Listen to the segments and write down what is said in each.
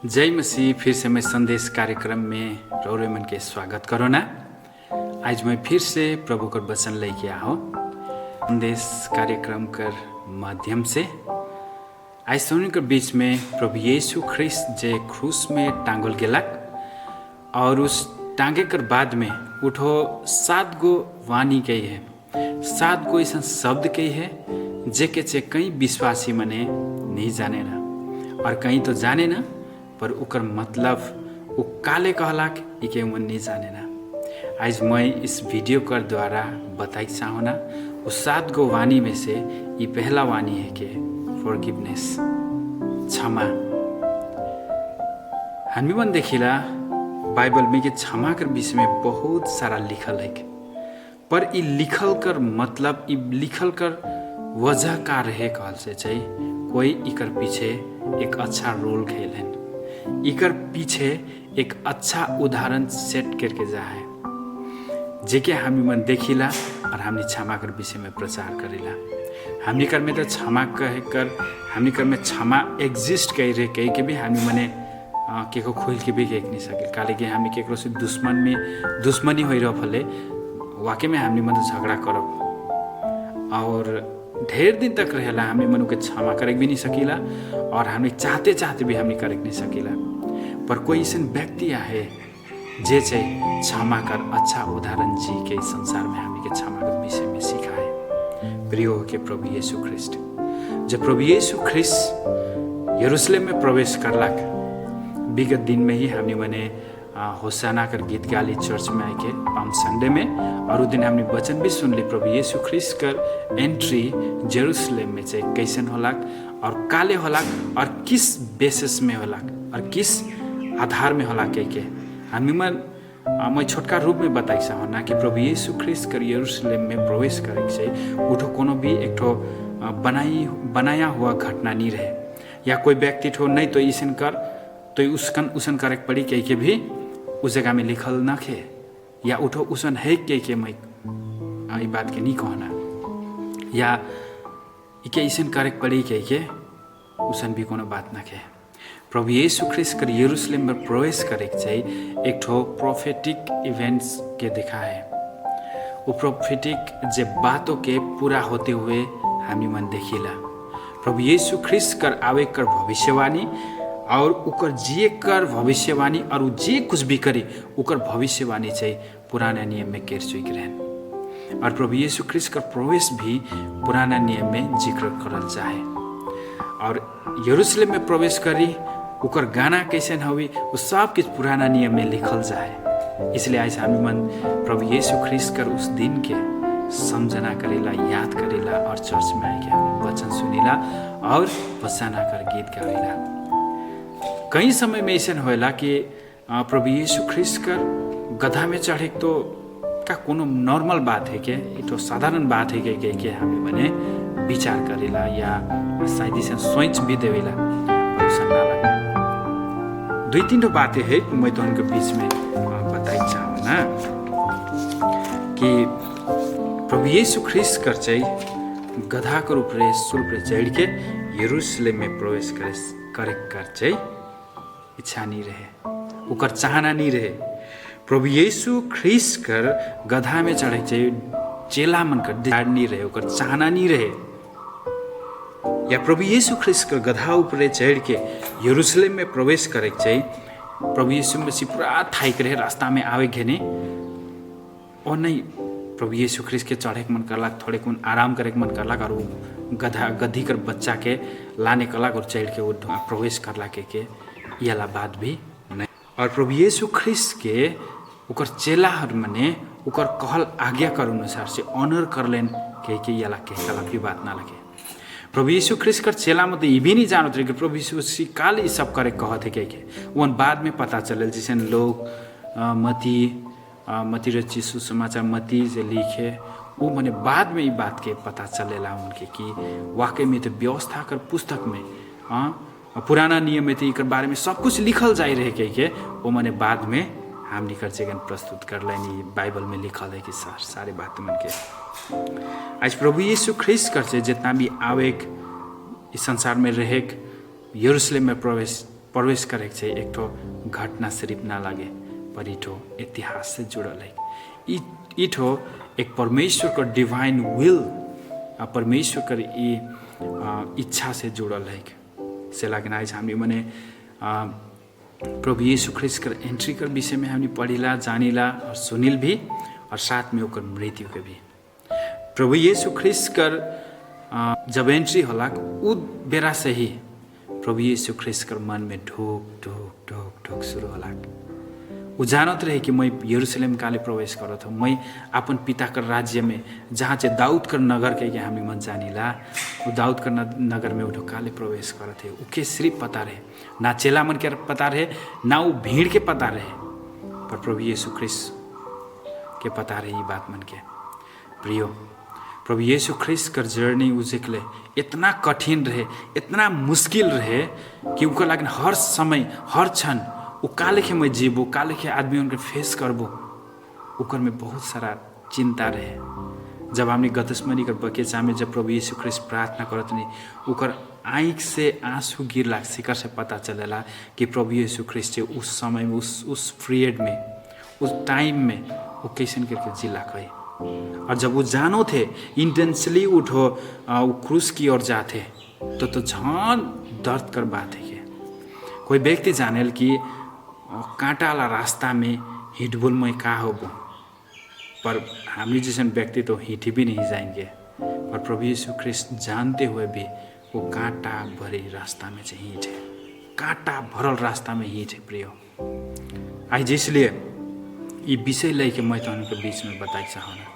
जय मसीह। फिर से मैं संदेश कार्यक्रम में रौरे मन के स्वागत करो ना। आज मैं फिर से प्रभु का वचन लेके आओ संदेश कार्यक्रम कर माध्यम से। आज सुनने के बीच में प्रभु यीशु ख्रिस्त जे क्रूस में टांगल गेलक और उस टांगे कर बाद में उठो 7 गो वाणी कही है, 7 गो ऐसा शब्द कही है जे के चे कई विश्वासी मने नहीं जाने ना और कहीं तो जाने ना, पर उकर मतलब वो काले कहलाक इके मन नहीं जाने ना। आज मैं इस वीडियो कर द्वारा बताई चाहूँ ना वो 7 गो वाणी में से ये पहला वाणी है कि फॉरगिवनेस, क्षमा। हामी मन देखिला बाइबल में कि क्षमा कर विषय में बहुत सारा लिखल है, पर ये लिखल कर मतलब ये लिखल कर वजह का रहे कहल से चाहिए कोई इकर पीछे एक अच्छा रोल खेलें, इकर पीछे एक अच्छा उदाहरण सेट करके जा है जेके हामी मन देखिला और हमने क्षमा कर विषय में प्रचार करेला। हमने कर में तो क्षमा कहे कर हमने कर में क्षमा एग्जिस्ट कही रहे कही के भी हामी मने के को खोल के भी कह नहीं सके काले कि हामी केकरो से दुश्मनी हो रहा फले वाकई में हमने मन झगड़ा करब और ढेर दिन तक रहेला हमने मनु के क्षमा करे भी नहीं सकीला और हमने चाहते भी हमने करे नहीं सकीला। पर कोई ऐसा व्यक्ति आहे जे चाहिँ क्षमा कर अच्छा उदाहरण जी के संसार में हमें के क्षमा कर विषय में सिखाए। प्रिय हो के प्रभु यीशु ख्रिस्ट, जब प्रभु यीशु ख्रिस्ट यरूशलेम में प्रवेश करलक, विगत दिन में ही हमने मने होसाना कर गीत गाली चर्च में आके पाम संडे में, और उस दिन हमने वचन भी सुन ली प्रभु यीशु ख्रिस्ट कर एंट्री जेरूशलेम में चाहिए कैसन होलक और काले होलक और किस बेसिस में होलक और किस आधार में होलक के हामी मन मैं छोटका रूप में बताई चाहूँ ना कि प्रभु यीशु ख्रिस्ट कर यरूशलेम में प्रवेश करे चाहिए उठो कोनो भी एक ठो बनाया हुआ घटना नहीं रहे या कोई व्यक्ति ठो नहीं तो ईसन कर तो उसन करे पड़ी कह के भी उस जगह में लिखल न खे या उठो उसन है के मैं ये बात के नहीं कहना या इके ईसन करे पड़ी कह के उसन भी कोनो बात न खे। प्रभु यीशु ख्रिस्ट कर यरूशलेम में प्रवेश करे चाहिए एक ठो प्रोफेटिक इवेंट्स के दिखा है। वो प्रोफेटिक जे बातों के पूरा होते हुए हामी मन देखिला। प्रभु यीशु ख्रिस्ट कर आवे कर भविष्यवाणी और उकर जे कर भविष्यवाणी और उ जे कुछ भी करे उकर भविष्यवाणी चाहिए पुराना नियम में केर चुक रहन और प्रभु यीशु ख्रिस्ट का प्रवेश भी पुराना नियम में जिक्र करल जाए और यरूशलेम में प्रवेश करी उकर गाना कैसे हुई वो सब कुछ पुराना नियम में लिखल जाए। इसलिए आज हामी मन प्रभु यीशु ख्रिस्ट कर उस दिन के समझना करेला, याद करेला और चर्च में आके वचन सुनेला और वचना कर गीत गावेला। कई समय में ऐसा होला कि प्रभु यीशु ख्रिस्ट कर गधा में चढ़े तो का कोनो नॉर्मल बात है क्या, ये तो साधारण बात है कि हमें मने विचार करेला या शायद इसे सोच भी देवेला और सुनना लगे। 2-3 बातें है मैं तो उनके बीच में बताई चाहूँ ना कि प्रभु यीशु ख्रिस्ट कर चाहिए गधा के ऊपर सुर चढ़ के यरूशलेम में प्रवेश करे कर चाहिए इच्छा नहीं रहे, उकर चाहना नहीं रहे। प्रभु यीशु ख्रिस्ट कर गधा में चढ़े चाहिए चेला मन कर डिजायर नहीं रहे, उकर चाहना नहीं रहे। या प्रभु यीशु ख्रिस्ट कर गधा ऊपर चढ़ के यरूशलेम में प्रवेश करे चाहिए प्रभु यीशु मसीह पूरा थाइक रहे रास्ता में आवे घेने और नहीं प्रभु यीशु ख्रिस्ट के चढ़े के मन करलक, थोड़े कुन आराम करे के मन करलक और गधा गधी कर बच्चा के लाने करलक और चढ़ के वो प्रवेश करला के यला बात भी नहीं। और प्रभु यीशु ख्रिस्ट के उकर चेला मने उकर कहल आज्ञा कर अनुसार से ऑनर कर लेन के यला के कला भी बात ना लगे। प्रभु यीशु ख्रिस्ट कर चेला में तो ये भी नहीं जानते कि प्रभु यीशु काल ये सब करे कहते के वो बाद में पता चले जैसे लोग मती रची सुसमाचार मती से लिखे वो मैंने बाद में ये बात के पता चलेला उनके कि वाकई में तो व्यवस्था कर पुस्तक में पुराना नियम में तो एक बारे में सब कुछ लिखल जाए रहे के वो मैंने बाद में हम निकर जगन प्रस्तुत कर लेनी बाइबल में लिखल है कि सारे बात मन के आज प्रभु यीशु ख्रिस्ट कर से जितना भी आवेग इस संसार में रहेक यरूशलेम में प्रवेश करे छै एक ठो घटना सिर्फ ना लगे पर ई ठो इतिहास से जुड़ल है। ई ठो एक परमेश्वर का डिवाइन विल परमेश्वर कर इच्छा से जुड़ल है से लागन आज हामी मने प्रभु यीशु ख्रिस्ट कर एंट्री कर विषय में हमने पढ़िला जानिला और सुनिल भी और साथ में ओकर मृत्यु के भी। प्रभु यीशु ख्रिस्ट कर जब एंट्री होला उ बेरा से ही प्रभु यीशु ख्रिस्ट कर मन में ढोक ढोक ढोक ढोक शुरू होला। उ जानत रहे कि मैं यरूशलेम काले प्रवेश करत हूँ, मैं अपन पिता कर राज्य में जहाँ से दाऊद कर नगर के हामी मन जानिला वो दाऊद कर नगर में उठो काले प्रवेश करत है। उके सिर्फ पता रहे ना चेला मन के पता रहे ना वो भीड़ के पता रहे पर प्रभु यीशु ख्रिस्ट के पता रहे ये बात मन के। प्रियो प्रभु यीशु ख्रिस्ट कर जर्नी उजिकले इतना कठिन रहे इतना मुश्किल रहे कि उनका लगन हर समय हर क्षण वो काले के मैं जीबो काले के आदमी उनके फेस करबो उकर में बहुत सारा चिंता रहे। जब हमने गतस्मनी कर बगीचा में जब प्रभु यीशु ख्रिस्ट प्रार्थना करत नहीं उकर आँख से आंसू गिरला शिकर से पता चलेला कि प्रभु यीशु ख्रिस्ट उस समय में उस पीरियड में उस टाइम में वो कैसे करके जिला कहे। और जब वो जानो थे इंटेंसली उठो क्रूस की ओर जाते तो झन दर्द कर बात है कि कोई व्यक्ति जाने कि कांटा वाला रास्ता में हिटबुल में का हो पर हम जैसे व्यक्ति तो हिट भी नहीं जाएंगे पर प्रभु यीशु ख्रिस्ट जानते हुए भी वो कांटा भरे रास्ता में से हिट है कांटा भरल रास्ता में हिट है। प्रियो आज इसलिए ये विषय लेके मैं तो उनके बीच में बताई चाहूँगा।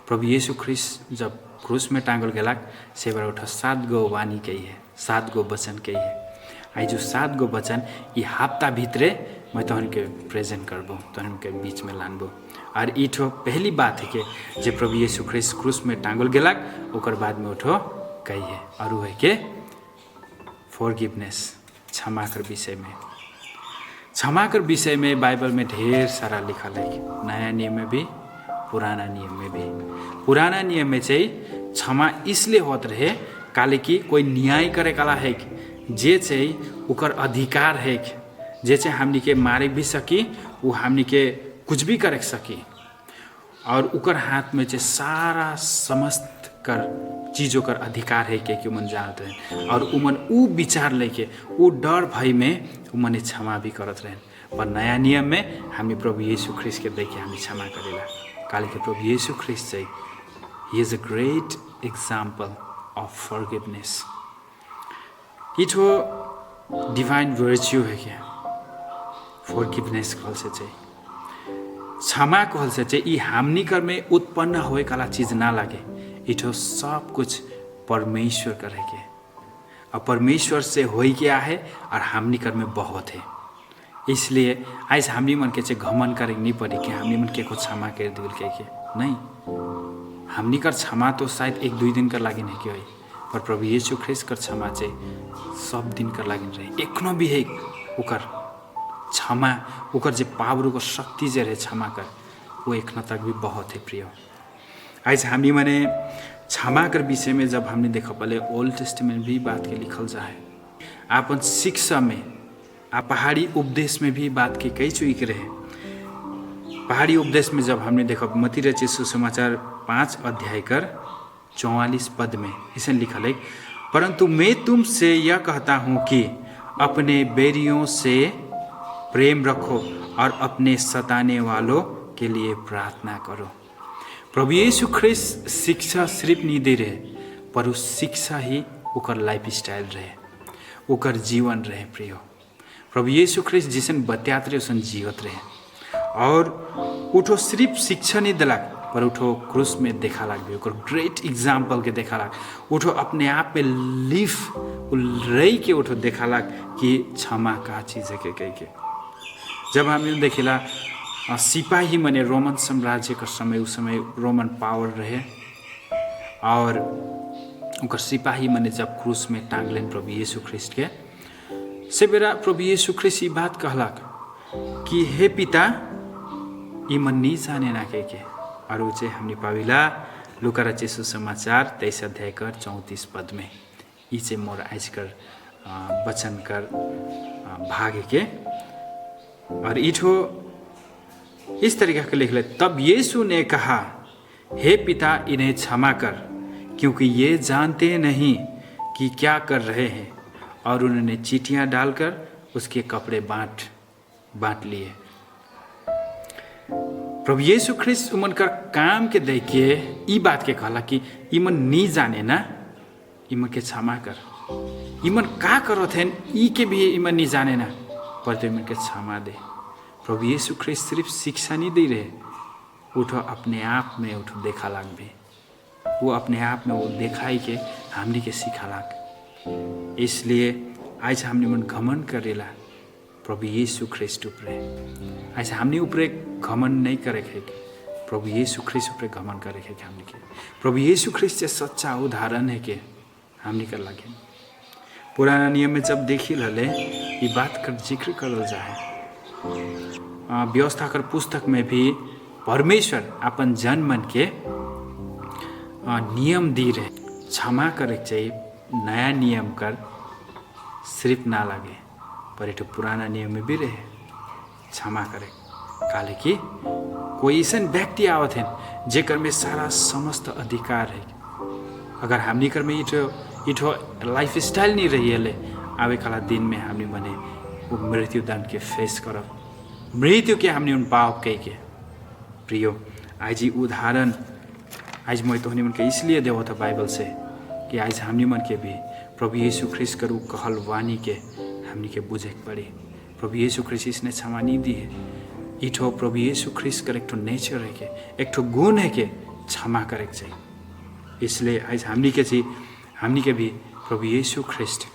प्रभु यीशु ख्रिस्ट जब क्रूस में टांगल गेलाक से बार उठा 7 गो वाणी कही है 7 गो वचन कही है। आई जो 7 गो वचन ये हफ्ता भीतरे मैं तो उनके प्रेजेंट करबो तो उनके बीच में लानबो। और ई ठो पहली बात है कि जे प्रभु यीशु ख्रिस्ट क्रूस में टांगल गेलाक ओकर बाद में उठो कही है और वो है कि फॉरगिवनेस क्षमा कर विषय में। क्षमा कर विषय में बाइबल में ढेर सारा लिखा है नया नियम में भी पुराना नियम में भी। पुराना नियम में चाहिए क्षमा इसलिए होत रहे काले कि कोई न्याय करे काला है जे चाहिए उकर अधिकार है जे चाहिए हमनी के मारे भी सकी वो हमनी के कुछ भी करे सकी और उकर हाथ में चाहिए सारा समस्त कर चीज़ों कर अधिकार है कि मन जानते हैं और उमन उ विचार लेके वो डर भय में उमन क्षमा भी करत रहे। पर नया नियम में हमें प्रभु यीशु ख्रिस्ट के देखे हमें क्षमा करेला काले के प्रभु यीशु ख्रिस्ट चाहिए he is a great example of forgiveness. ये तो डिवाइन वर्च्यू है क्या फॉरगिवनेस कहल से चाहिए क्षमा कहल से चाहिए ये हमनी कर में उत्पन्न होए काला चीज ना लगे इठो सब कुछ परमेश्वर करे के और परमेश्वर से हो क्या है और हमनी कर में बहुत है। इसलिए आज हमनी मन के चे घमन करे नहीं पड़ी कि हमनी मन के को क्षमा कर दिल के नहीं हमनी कर क्षमा तो शायद 1-2 दिन कर लागिन है कि होई पर प्रभु यीशु ख्रिस्ट कर क्षमा चे सब दिन कर लागिन रहे एकनो भी है उकर क्षमा उकर जे पावर को शक्ति जे रहे क्षमा कर वो एकनो तक भी बहुत है। प्रिय आज हमनी मने क्षमा कर विषय में जब हमने देखा पहले ओल्ड टेस्टामेंट भी बात के लिखल जा है अपन शिक्षा में पहाड़ी उपदेश में भी बात की कई चुई के रहे। पहाड़ी उपदेश में जब हमने देखा मत्ती रचित सुसमाचार 5 अध्याय कर 44 पद में इसे लिखा है परंतु मैं तुमसे यह कहता हूँ कि अपने बैरियों से प्रेम रखो और अपने सताने वालों के लिए प्रार्थना करो। प्रभु यीशु ख्रिस्ट शिक्षा सिर्फ नहीं दे रहे पर उस शिक्षा ही उकर लाइफ स्टाइल रहे उकर जीवन रहे। प्रियो प्रभु यीशु ख्रिस्ट जिसन बत्यात रहे उसन जीवत रहे और उठो सिर्फ शिक्षा नहीं दिलाक पर उठो क्रूस में देखा लाग भी ग्रेट एग्जाम्पल के देखा लाग उठो अपने आप में लिफ रही के उठो देखा लाग कि क्षमा का चीज़ है के जब हमने देखेला सिपाही मने रोमन साम्राज्य का समय उस समय रोमन पावर रहे और उनका सिपाही मने जब क्रूस में टांगलेन प्रभु यीशु ख्रिस्ट के से बेरा प्रभु यीशु ख्रिस्ट ये बात कहलाक कि हे पिता ये मन नहीं जाने ना के और उचे हमने पाविला लुका रचित सुसमाचार 23 अध्याय कर 34 पद में ये चाहिँ मोर आज कर वचन कर भाग है के। और इठो इस तरीका का लिख ले, तब यीशु ने कहा, हे पिता इन्हें क्षमा कर, क्योंकि ये जानते नहीं कि क्या कर रहे हैं। और उन्होंने चीटियां डालकर उसके कपड़े बांट लिए। प्रभु यीशु ख्रिस्ट उमन कर काम के देखिए ई बात के कहला कि इमन नहीं जाने ना, इमन के क्षमा कर। इमन का करो थे ई के भी इमन नहीं जाने ना, पर तो इमन के क्षमा दे। प्रभु यीशु ख्रिस्ट सिर्फ शिक्षा नहीं दे रहे, उठो अपने आप में उठो देखा लाग भी, वो अपने आप में वो देखाई के हमनी के सीखा लाग। इसलिए आज हमने मन घमंड करेला प्रभु यीशु ख्रिस्ट ऊपरे। आज हमने ऊपरे घमंड नहीं करे थे, प्रभु यीशु ख्रिस्ट ऊपरे घमंड करे थे हमने के। प्रभु यीशु ख्रिस्ट से सच्चा उदाहरण है के हमने कर लगे। पुराना नियम में जब देखी लले ये बात कर जिक्र करल जाए, व्यवस्था कर पुस्तक में भी परमेश्वर अपन जन मन के नियम दी रहे, क्षमा करे चाहिए। नया नियम कर सिर्फ ना लगे, पर एक पुराना नियम में भी रहे क्षमा करे। काले कि कोई ऐसा व्यक्ति आवत है जेकर में सारा समस्त अधिकार है। अगर हमनी कर में इठो लाइफ स्टाइल नहीं रही है, आवे काला दिन में हमने बने वो मृत्यु दंड के फेस करब, मृत्यु के हमने उन पाप कह के। प्रियो आज ही उदाहरण आज मैं तो मन के इसलिए देव था बाइबल से कि आज हमनी मन के भी प्रभु यीशु ख्रिस्ट करू कहल वाणी के हमनी के बुझे पड़े। प्रभु यीशु ख्रिस्ट इसने क्षमा नहीं दी है। इठो प्रभु यीशु ख्रिस्ट कर एक ठो नेचर है के, एक ठो गुण है के क्षमा करे चाहिए। इसलिए आज हमनी के भी प्रभु यीशु ख्रिस्ट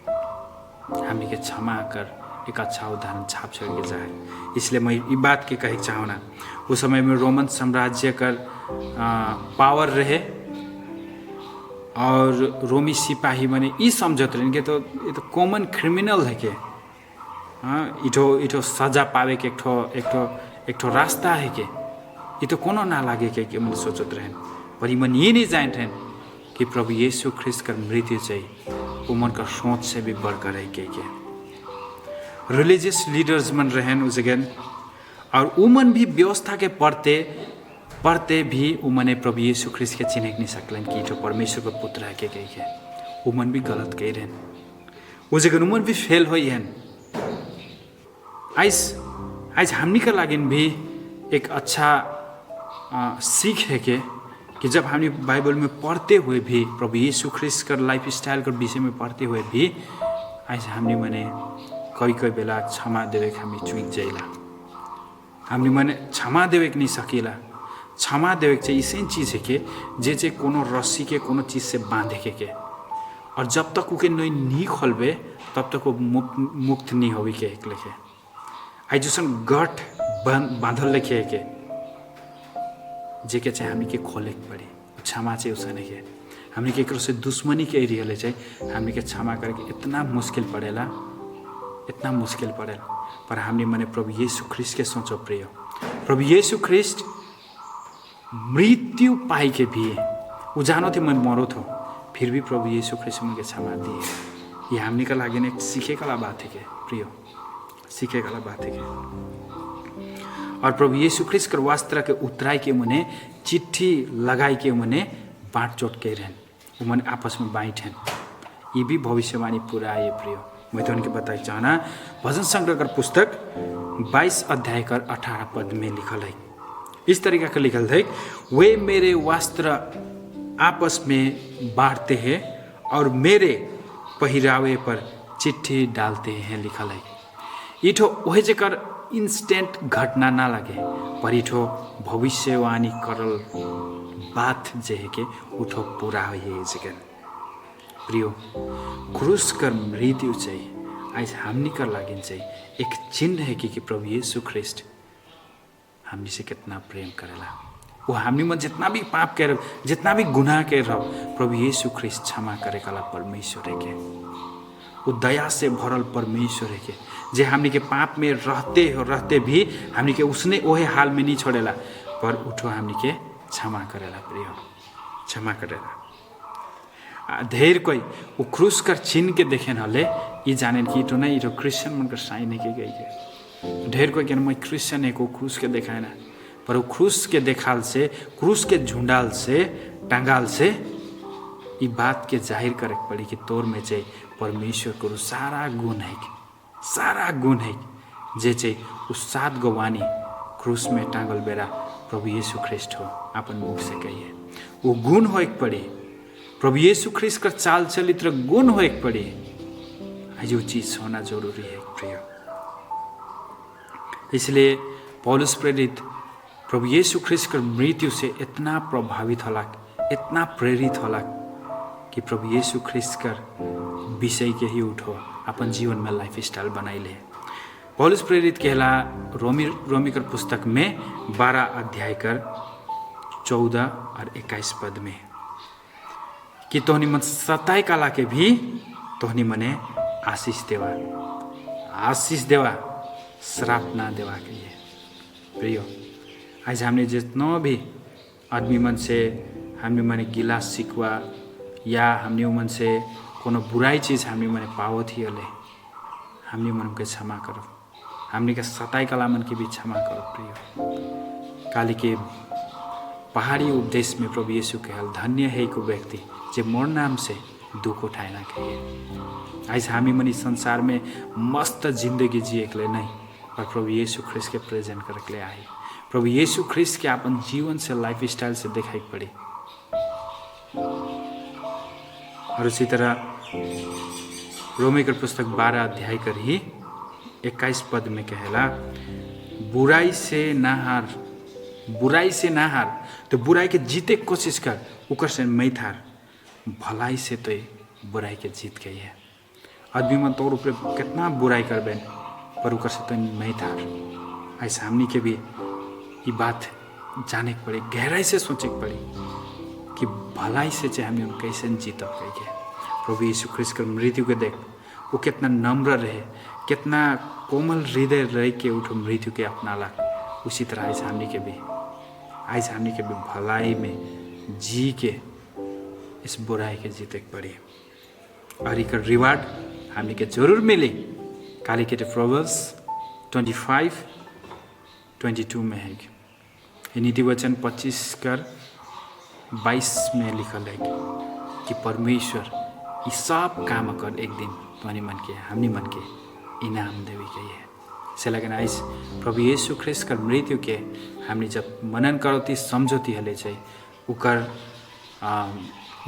हमनी के क्षमा कर एक अच्छा उदाहरण छाप छोड़ के जाए। इसलिए मैं ये बात के कहे चाहूँगा, उस समय में रोमन साम्राज्य कर पावर रहे और रोमी सिपाही मने ई समझत रहे कि तो ये तो कॉमन क्रिमिनल है के। इठो सजा पावे के एक ठो रास्ता है के, ये तो कोनो ना लागे के मैंने सोचत रहे। पर मन ये नहीं जानते हैं कि प्रभु यीशु ख्रिस्ट कर मृत्यु चाहिए वो मन का सोच से भी बढ़कर है के। रिलीजियस लीडर्स मन रहन उस जगह, और उमन भी व्यवस्था के पढ़ते भी उमने प्रभु यीशु ख्रिस्ट के चिन्ह नहीं सकलन कि जो परमेश्वर का पुत्र है के उमन भी गलत कह रहे उस जगह उमन भी फेल हुई हैं। आज हमनी का लागिन भी एक अच्छा सीख है कि जब हमने बाइबल में पढ़ते हुए भी प्रभु यीशु ख्रिस्ट का लाइफ स्टाइल के विषय में पढ़ते हुए भी आज हमने मने कोई बेला क्षमा देवे के हमें चुक जाइला। हमने मने क्षमा देवे के नहीं सकेला। क्षमा देवे के ऐसे चीज़ है कि जे कोनो रस्सी के कोनो चीज़ से बांधे के और जब तक उके नहीं खोलबे तब तक वो मुक्त नहीं होवी के एक लेके। आई जैसन गठ बांधल लेके के जे के चाहे हमी के खोले के पड़ी। क्षमा चाहिए उसने के हमने के एक से दुश्मनी के एरिया चाहिए हमने के क्षमा करके इतना मुश्किल पड़ेला पर हमने मने प्रभु यीशु ख्रिस्ट के सोचो प्रिय। प्रभु यीशु ख्रिस्ट मृत्यु पाई के भी वो जानो थे मैं मरो थो, फिर भी प्रभु यीशु ख्रिस्ट मुझे क्षमा दिए। ये हमने का लागे एक सीखे का बात है के प्रियो, सीखे का बात है के। और प्रभु यीशु ख्रिस्ट कर वस्त्र के उतराई के मने चिट्ठी लगाई के मने बाँट चोट के रहन वो मने आपस में बाँट हैं। ये भी भविष्यवाणी पूरा है प्रियो। मैं तो उनके बताई चाहना भजन संग्रह कर पुस्तक 22 अध्याय कर 18 पद में लिखल है। इस तरीका का लिखल है, वे मेरे वस्त्र आपस में बांटते हैं और मेरे पहरावे पर चिट्ठी डालते हैं लिखल है। इठो वह जेकर इंस्टेंट घटना ना लगे पर इठो भविष्यवाणी करल बात जे है के उठो पूरा हो ये जगह प्रियो। क्रूस कर मृत्यु चाहिए आज हमनी कर लागिन चाहिए एक चिन्ह है कि प्रभु यीशु ख्रिस्ट हमनी से कितना प्रेम करेला। वो हमनी मन जितना भी पाप कर जितना भी गुनाह कर रहो प्रभु यीशु ख्रिस्ट क्षमा करे काला परमेश्वर है के। वो दया से भरल परमेश्वर है के जे हमनी के पाप में रहते भी हमनी के उसने ओहे हाल में नहीं छोड़ेला पर उठो हमनी के क्षमा करेला प्रियो, क्षमा करेला। ढेर कोई वो क्रूस कर चिन्ह के देखें हले ये जाने कि तो नहीं तो क्रिश्चियन मन कर साइन है कि गई के ढेर कोई कहना मैं क्रिश्चियन है को क्रूस के देखाए ना पर वो क्रूस के देखाल से क्रूस के झुंडाल से टांगाल से ये बात के जाहिर करे पड़ी कि तोर में चाहिए परमेश्वर को सारा गुण है जे चाहिए उस 7 गो वाणी क्रूस में टांगल बेरा प्रभु यीशु ख्रिस्ट हो अपन मुख से कहिए वो गुण हो एक पड़ी प्रभु यीशु ख्रिस्ट का चाल चलित्र गुण हो एक पड़ी आज वो चीज होना जरूरी है प्रिय। इसलिए पौलुस प्रेरित प्रभु यीशु ख्रिस्ट का मृत्यु से इतना प्रभावित होला इतना प्रेरित होला कि प्रभु यीशु ख्रिस्ट का विषय के ही उठो अपन जीवन में लाइफ स्टाइल बनाई ले। पौलुस प्रेरित कहला रोमी कर पुस्तक में 12 अध्याय कर 14 और 21 पद में कि तोहनी मन सताई काला के भी तोहनी मने आशीष देवा श्राप ना देवा के ये प्रियो। आज हमने जितना भी आदमी मन से हमने मने गिला सिकवा या हमने मन से कोनो बुराई चीज हमने मने पाओ थी हले हमने मन के क्षमा करो हमने के सताई कला मन के भी क्षमा करो प्रिय। काली के पहाड़ी उपदेश में प्रभु यीशु कहल धन्य है को व्यक्ति जो मोर नाम से दुख उठाएना कहिए। आज हामी मनी संसार में मस्त जिंदगी जिए के लिए नहीं पर प्रभु यीशु ख्रिस्ट के प्रेजेंट करके लिए आए प्रभु यीशु ख्रिस्ट के अपन जीवन से लाइफ स्टाइल से दिखाई पड़ी। और उसी तरह रोमी कर पुस्तक 12 अध्याय कर ही 21 पद में कहला बुराई से ना हार तो बुराई के जीते कोशिश कर उकर से मैं थार भलाई से तो बुराई के जीत गई है। आदमी मन तौर ऊपर कितना बुराई कर बेन पर उकर से तो मैं थार ऐसा हमनी के भी ये बात जाने के पड़ी गहराई से सोचे के पड़ी कि भलाई से चाहे हमें कैसे जीतब कह प्रभु यीशु ख्रिस्ट के मृत्यु के देख वो कितना नम्र रहे कितना कोमल हृदय रह के उठो मृत्यु के अपनाला। उसी तरह आज हमनी के भी भलाई में जी के इस बुराई के जीते पड़ी और एक रिवार्ड हमनी के जरूर मिले। काली के प्रोवर्ब्स 25:22 में है नीति वचन 25:22 में लिखल है कि परमेश्वर ये सब काम कर एक दिन तुम्हारी मन के हमनी मन के इनाम देवी के है से लगन आइस प्रभु यीशु ख्रिस्ट का मृत्यु के हमनी जब मनन करती समझौती हले चाहिए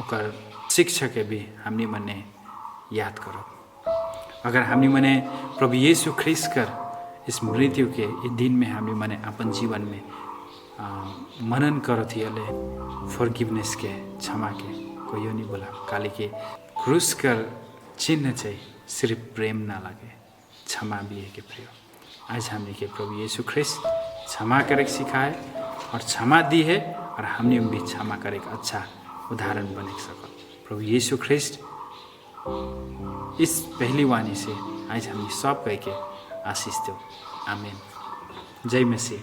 उकर शिक्षा के भी हमनी मने याद करो। अगर हमनी मने प्रभु यीशु ख्रिस्ट कर इस मृत्यु के दिन में हमनी मने अपन जीवन में मनन करती हले फॉरगिवनेस के क्षमा के कोई नहीं बोला काली के क्रूस कर चिन्ह चाहिए सिर्फ प्रेम ना लगे क्षमा भी है कि प्रिय। आज हमने के प्रभु यीशु ख्रिस्ट क्षमा करे सिखाए और क्षमा दी है और हमने भी क्षमा करे अच्छा उदाहरण बने सको। प्रभु यीशु ख्रिस्ट इस पहली वाणी से आज हमने सब कह के आशीष दो। आमीन। जय मसीह।